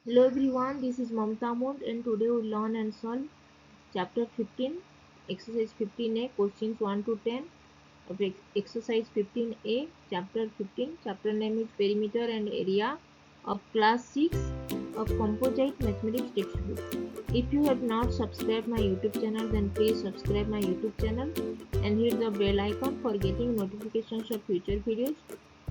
Hello everyone, this is Mamta Mond and today we learn and solve chapter 15, exercise 15a, questions 1 to 10 of exercise 15a, chapter 15. Chapter name is Perimeter and Area of class 6 of Composite Mathematics textbook. If you have not subscribed my YouTube channel, then please subscribe my YouTube channel and hit the bell icon for getting notifications of future videos.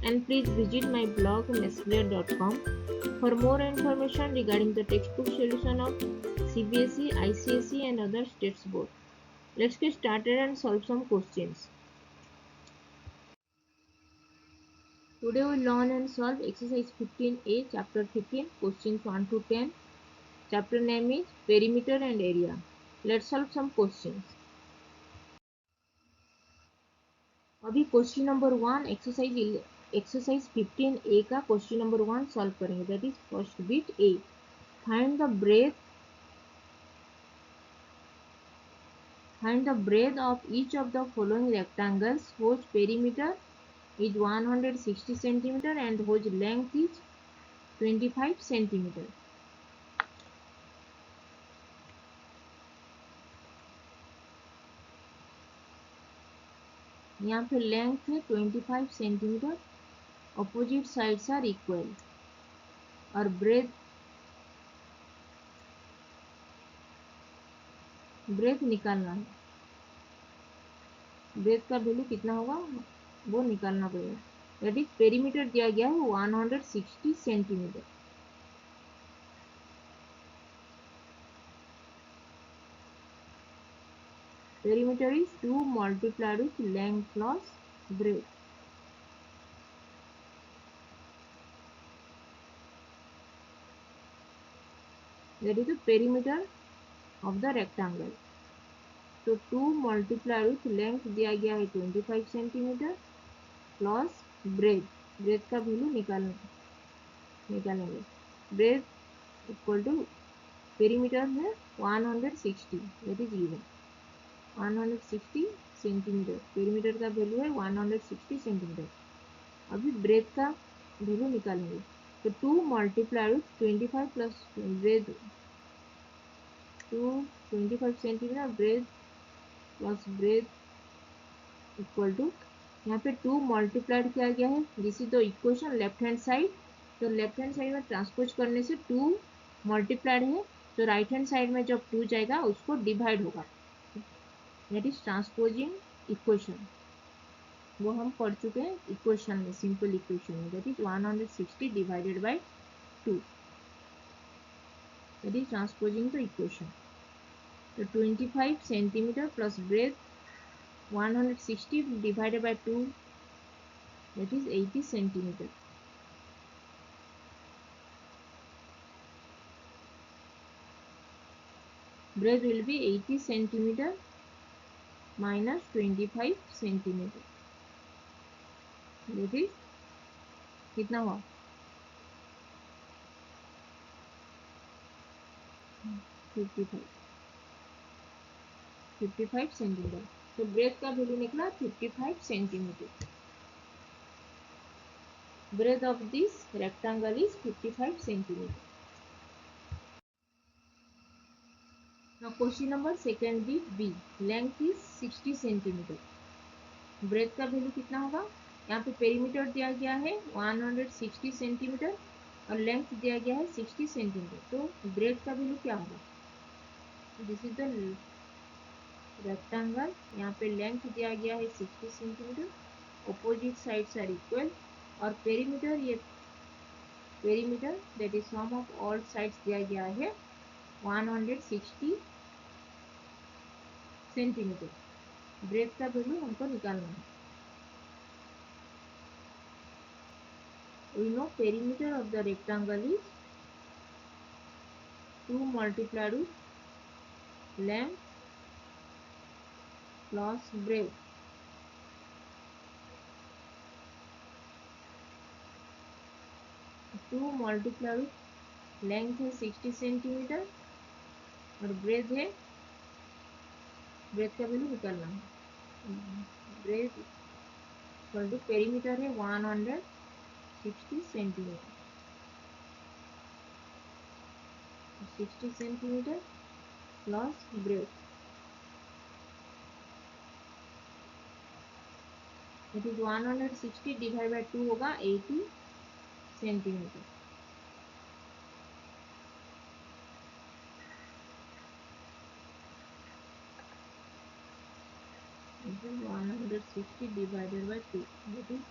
And please visit my blog messplayer.com for more information regarding the textbook solution of CBSE, ICSE and other states board. Let's get started and solve some questions. Today we learn and solve exercise 15a, chapter 15, questions 1 to 10. Chapter name is Perimeter and Area. Let's solve some questions. अभी question number 1 exercise 15a का question number 1 solve करेंगे. That is first bit A. Find the breadth of each of the following rectangles whose perimeter is 160 cm and whose length is 25 cm. यहाँ पे length है 25 centimetre. Opposite sides are equal और breadth निकालना है. Breath का value कितना होगा वो निकालना पड़ेगा. दैट इज पेरीमीटर दिया गया है 160 centimetre. Perimeter is 2 multiplied with length plus breadth. That is the perimeter of the rectangle. तो 2 मल्टीप्लाई विथ लेंथ दिया गया है 25 सेंटीमीटर प्लस ब्रेथ का वैल्यू निकालेंगे. ब्रेथ इक्वल टू पेरीमीटर है 160. That is given 160 centimetre. Perimeter का value है 160 centimetre. अभी ब्रेथ का वैल्यू निकालेंगे. तो 2 multiply with 25 plus breadth 25 centimetre breadth plus breadth equal to यहाँ पे 2 मल्टीप्लाइड किया गया है. This is the equation left hand side. तो लेफ्ट हैंड साइड में ट्रांसपोज करने से 2 मल्टीप्लाइड है तो राइट हैंड साइड में जब 2 जाएगा उसको डिवाइड होगा. That is transposing equation. वो हम पढ़ चुके हैं इक्वेशन में, सिंपल इक्वेशन में. That is 160 divided by 2. That is transposing the equation. तो 25 centimetre plus breath 160 divided by 2, that is 80 centimeter. Breadth will be 80 centimeter minus 25 centimeter. That is कितना हुआ 55 सेंटीमीटर. तो ब्रेथ का वैल्यू निकला 55 centimetre. Breadth of this rectangle is 55 centimeter. Now question number second B. Length is 60 centimeter. Breath का value कितना होगा. यहाँ पे पेरीमीटर दिया गया है 160 सेंटीमीटर और लेंथ दिया गया है 60 सेंटीमीटर. तो ब्रेथ का वैल्यू क्या होगा. This is the rectangle. यहाँ पे लेंथ दिया गया है 60 centimetre. Opposite sides are equal और perimeter that is sum of all sides दिया गया है 160 सेंटीमीटर. ब्रेथ का वैल्यू हमको निकालना है. We know perimeter of the rectangle is 2 multiplied with length plus breadth. 2 multiplied with length है 60 सेंटीमीटर और ब्रेथ का वैल्यू निकालना है. ब्रेथ इक्वल टू पेरीमीटर है 160 centimetre. 60 centimetre plus breadth, it is 160 divide by 2 होगा 80 centimetre. It is 160 divided by 2, that is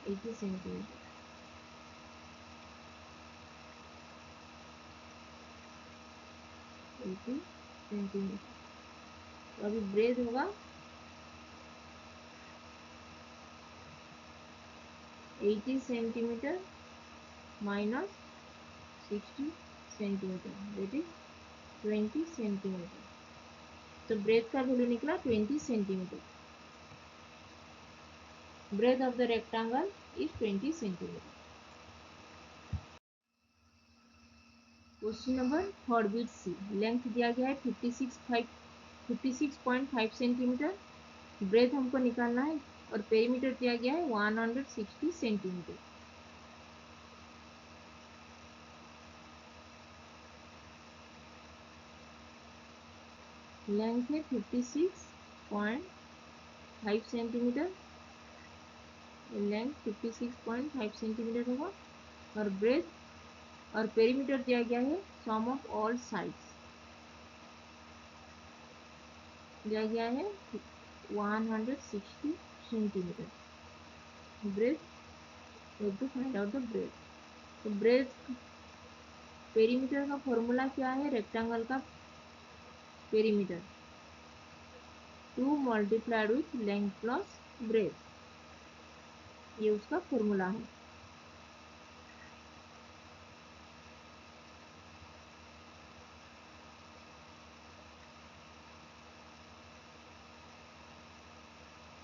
80 centimetre. तो अभी breadth होगा 80 centimetre minus 60 centimetre, that is 20 centimetre. तो ब्रेथ का वैल्यू निकला 20 centimetre. Breadth of the rectangle is 20 centimetre. Question number 4 bit C, length दिया गया है 56.5 सेंटीमीटर, ब्रेथ हमको निकालना है और पेरीमीटर दिया गया है 160 सेंटीमीटर। लेंथ है 56.5 सेंटीमीटर, लेंथ 56.5 सेंटीमीटर होगा और ब्रेथ और पेरीमीटर दिया गया है सम ऑफ ऑल साइड्स दिया गया है 160 centimetre. Breadth, we have to find out the breadth. तो ब्रेथ पेरीमीटर का फॉर्मूला क्या है, रेक्टेंगल का perimeter 2 multiplied with length plus breadth, ये उसका फॉर्मूला है।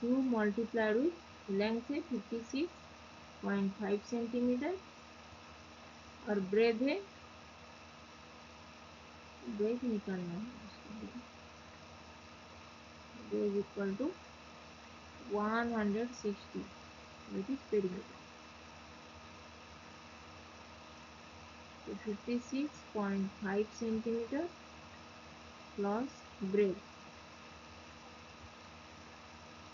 टू मल्टीप्लाइड विथ लेंथ है 56.5 सेंटीमीटर और ब्रेथ है, ब्रेथ निकालना है, breadth equal to 160, that is perimeter. So 56.5 centimeter plus breadth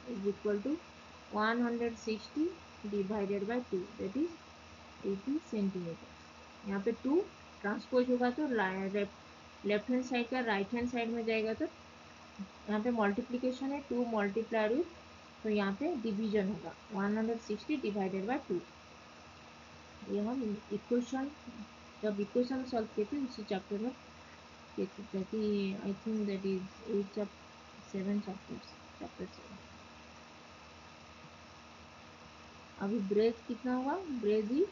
is equal to 160 divided by 2, that is 80 centimeter. यहाँ पे 2 ट्रांसपोज होगा तो लेफ्ट हैंड साइड का राइट हैंड साइड में जाएगा, तो यहाँ पे मल्टीप्लीकेशन है 2 मल्टीप्लाइड विथ, तो यहाँ पे डिवीजन होगा 160 डिवाइडेड बाय 2। ये हम इक्वेशन, जब इक्वेशन सॉल्व किए थे उसी चैप्टर में किए थे, ताकि I think that is 7 chapters, chapter 7। अभी ब्रेथ कितना होगा, breadth is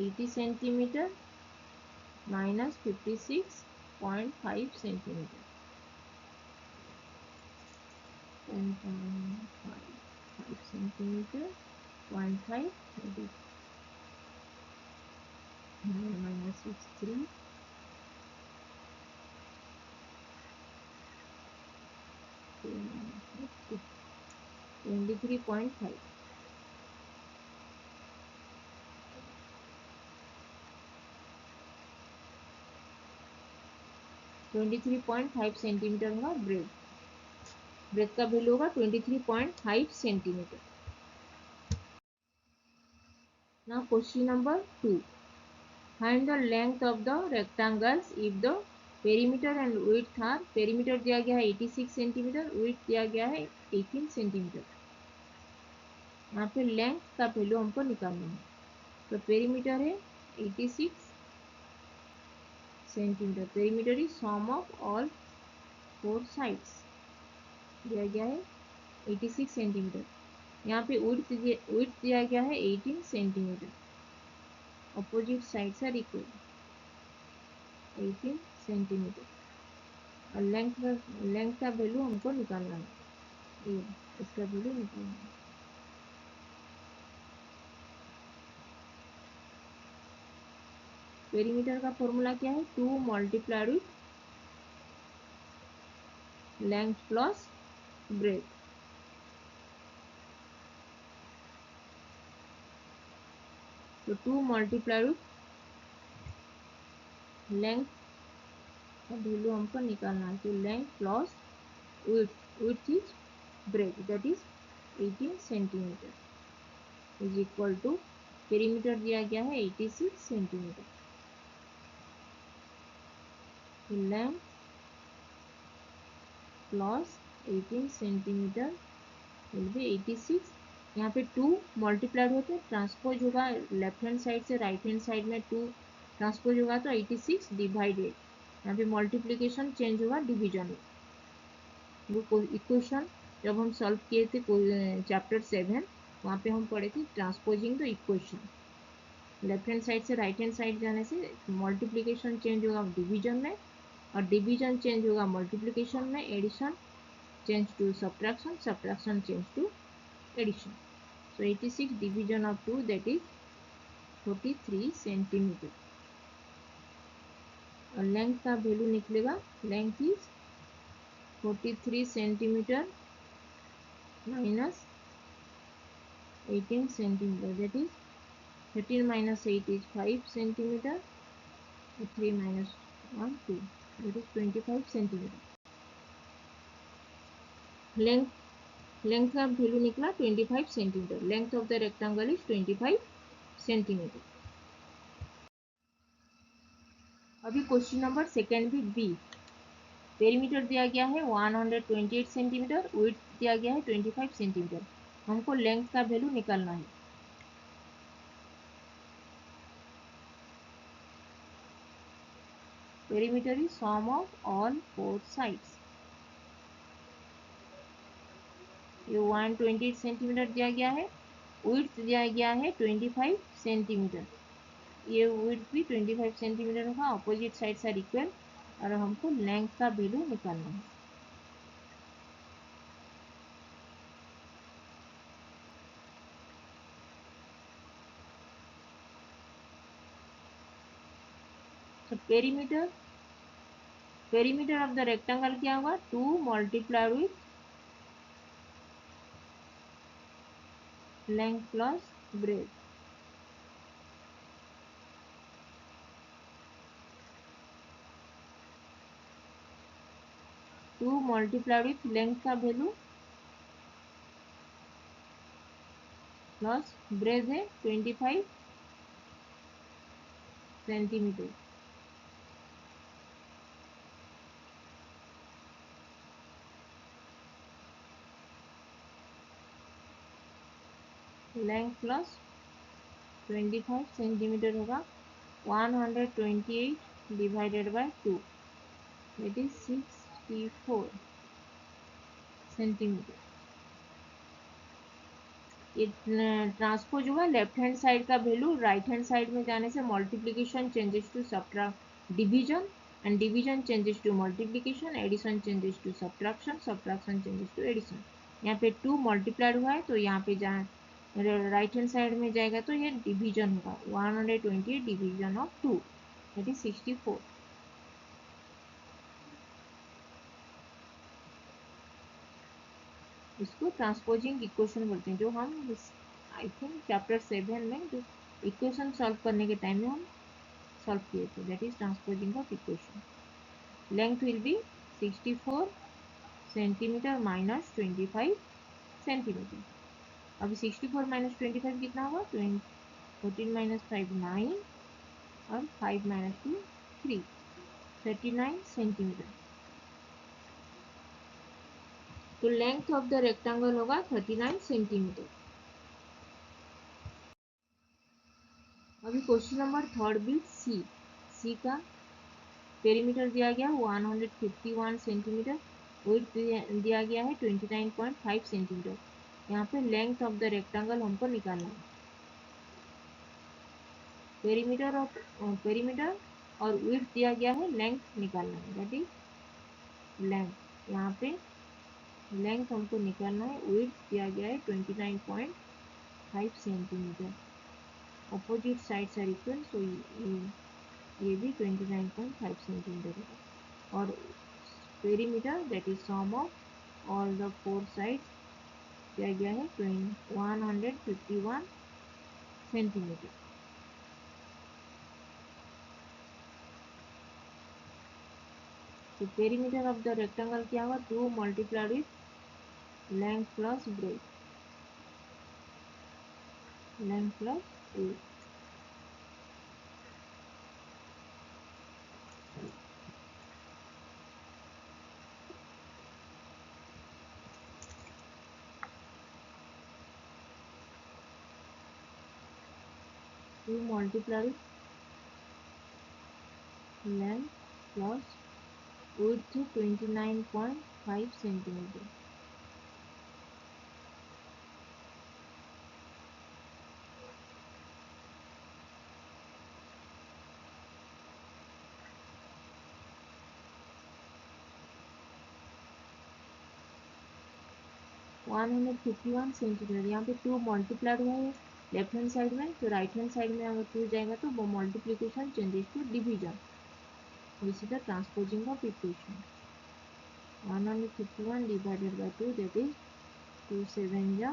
80 centimetre minus 56.5 centimetre, 10.5 centimetre 0.5 minus 63 23.5, centimetre होगा ब्रेथ। ब्रेथ का वैल्यू होगा 23.5 centimetre. Now question number 2, find the length of the rectangles if the perimeter and width are, perimeter दिया गया है 86 centimetre, width दिया गया है 18 सेंटीमीटर। यहाँ पे लेंथ का वैल्यू हमको निकालना है, तो पेरीमीटर है 86 centimetre, perimeter is sum of all 4 sides, दिया गया है 86 सेंटीमीटर। यहाँ पे विड्थ दिया गया है 18 centimetre, opposite sides are equal 18 centimetre और लेंथ का वैल्यू हमको निकालना है, ये इसका वैल्यू निकालना है। पेरीमीटर का फॉर्मूला क्या है, 2 multiplied with length plus breadth, तो 2 मल्टीप्लाइड विथ लेंथ का वैल्यू हमको निकालना है। तो length plus width is breadth that is 18 centimetre is equal to perimeter दिया गया है 86 centimetre. Length plus 18 centimetre will be 86। यहाँ पे 2 मल्टीप्लाइड होते ट्रांसपोज होगा लेफ्ट हैंड साइड से राइट हैंड साइड में 2 ट्रांसपोज होगा तो 86 डिवाइडेड, यहाँ पे मल्टीप्लिकेशन चेंज होगा डिवीजन में। वो इक्वेशन जब हम सॉल्व किए थे चैप्टर 7 वहाँ पे हम पढ़े थे transposing the equation. Left hand side से राइट हैंड साइड जाने से मल्टीप्लिकेशन चेंज होगा डिवीजन में और डिवीजन चेंज होगा मल्टीप्लिकेशन में, addition change to subtraction, subtraction change to addition. So 86 division of 2 that is 43 centimetre. और लेंथ का वैल्यू निकलेगा, length is 43 centimetre minus 18 centimetre that is 13 minus 8 is 5 centimetre, 3 minus 1 2 that is 25 centimetre. Length का value निकला 25 centimetre. Length of the rectangle is 25 centimetre. अभी question number second भी B. Perimeter दिया गया है 128 सेंटीमीटर, विड्थ दिया गया है 25 सेंटीमीटर। हमको लेंथ का वैल्यू निकालना है। Perimeter is sum of all 4 sides. ये 128 सेंटीमीटर दिया गया है, विड्थ दिया गया है 25 सेंटीमीटर। ये विड्थ भी 25 सेंटीमीटर होगा, अपोजिट साइड्स आर इक्वल और हमको लेंथ का वैल्यू निकालना है। तो पेरीमीटर ऑफ द रेक्टेंगल क्या होगा, 2 multiplied with length plus breadth. Two multiplied with length का वैल्यू प्लस ब्रेथ है 25 सेंटीमीटर। लेंथ प्लस 25 सेंटीमीटर होगा, 128 divided by 2 that is 64 centimetre. ये ट्रांसपोज होगा लेफ्ट हैंड साइड का वैल्यू राइट हैंड साइड में जाने से multiplication changes to subtract division and division changes to multiplication, addition changes to subtraction, subtraction changes to addition. यहाँ पे 2 multiplied हुआ है तो यहाँ पे जहाँ राइट हैंड साइड में जाएगा तो ये डिवीजन होगा, 120 डिवीजन ऑफ 2 दैट इज 64। इसको ट्रांसपोजिंग इक्वेशन बोलते हैं, जो हम आई थिंक चैप्टर 7 में जो इक्वेशन सॉल्व करने के टाइम में हम सॉल्व किए थे, that is transposing of equation. Length will be 64 centimetre minus 25 centimetre. अभी 64 माइनस 25 कितना होगा, 14 माइनस 5 9 और 5 माइनस 2 3, 39 सेंटीमीटर। तो लेंथ ऑफ द रेक्टेंगल होगा 39 सेंटीमीटर। अभी क्वेश्चन नंबर थर्ड भी सी का पेरीमीटर दिया गया 151 सेंटीमीटर, विड्थ दिया गया है 29.5 सेंटीमीटर। यहाँ पे लेंथ ऑफ द रेक्टेंगल हमको निकालना है। पेरीमीटर और विड्थ दिया गया है, लेंथ निकालना है दैट इज लेंथ। यहाँ पे लेंथ हमको निकालना है, विड्थ दिया गया है 29.5 centimetre. Opposite sides are equal so ये भी 29.5 सेंटीमीटर होगा। और perimeter that is sum of all the 4 sides दिया गया है 151 सेंटीमीटर। तो पेरीमीटर ऑफ द रेक्टेंगल क्या हुआ, 2 multiplied with length plus breath, length plus breadth. Two multiplied length plus width 29.5 centimetre. One 151 centimetre. यहाँ पे 2 मल्टीप्लाइड हुआ है लेफ्ट हैंड साइड में, तो राइट हैंड साइड में अगर 2 जाएगा तो वो multiplication changes to division, this is the transposing of equation. 151 divided by 2, that is 2 7 ja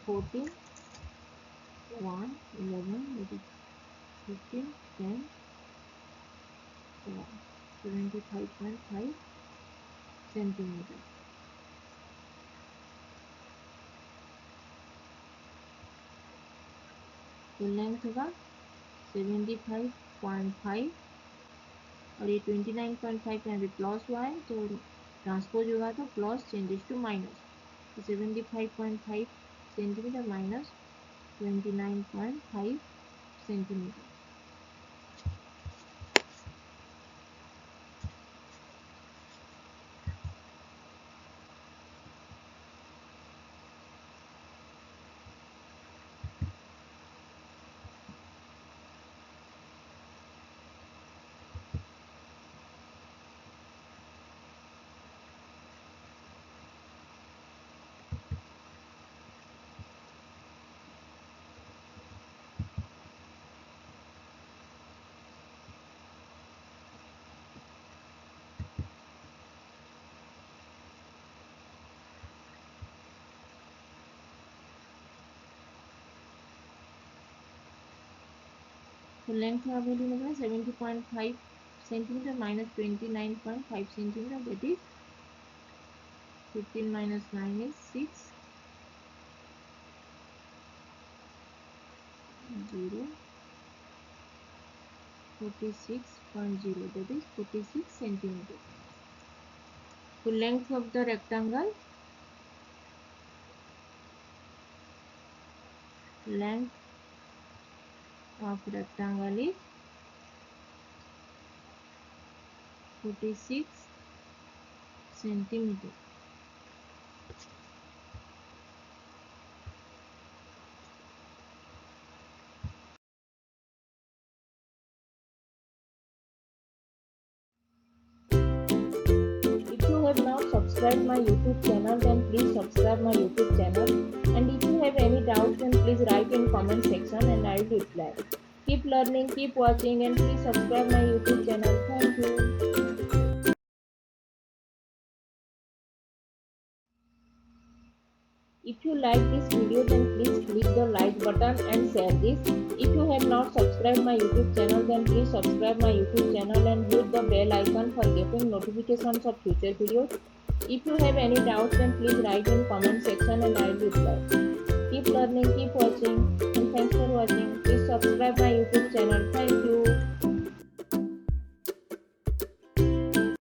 14, 1 11, that is 15 10 75.5 centimetre. तो लेंथ होगा 75.5 और ये 29.5 यहाँ पे प्लस हुआ है तो ट्रांसपोज होगा तो प्लस चेंजेस टू माइनस, तो 75.5 सेंटीमीटर माइनस 29.5 सेंटीमीटर। तो लेंथ का वैल्यू निकला 70.5 centimetre minus 29.5 centimetre, that is 15 minus 9 is 6 0 46.0, that is 46 centimeter. So length of the rectangle, length of rectangle is 46 centimeter. If you have not subscribed my YouTube channel, then please subscribe my YouTube channel. And if you have any doubts, then please write in comment section and I will reply. Keep learning, keep watching, and please subscribe my YouTube channel. Thank you. If you like this video, then please click the like button and share this. If you have not subscribed my YouTube channel, then please subscribe my YouTube channel and hit the bell icon for getting notifications of future videos. If you have any doubts, then please write in comment section and I will reply. Keep learning, keep watching, and thanks for watching. Please subscribe my YouTube channel. Thank you.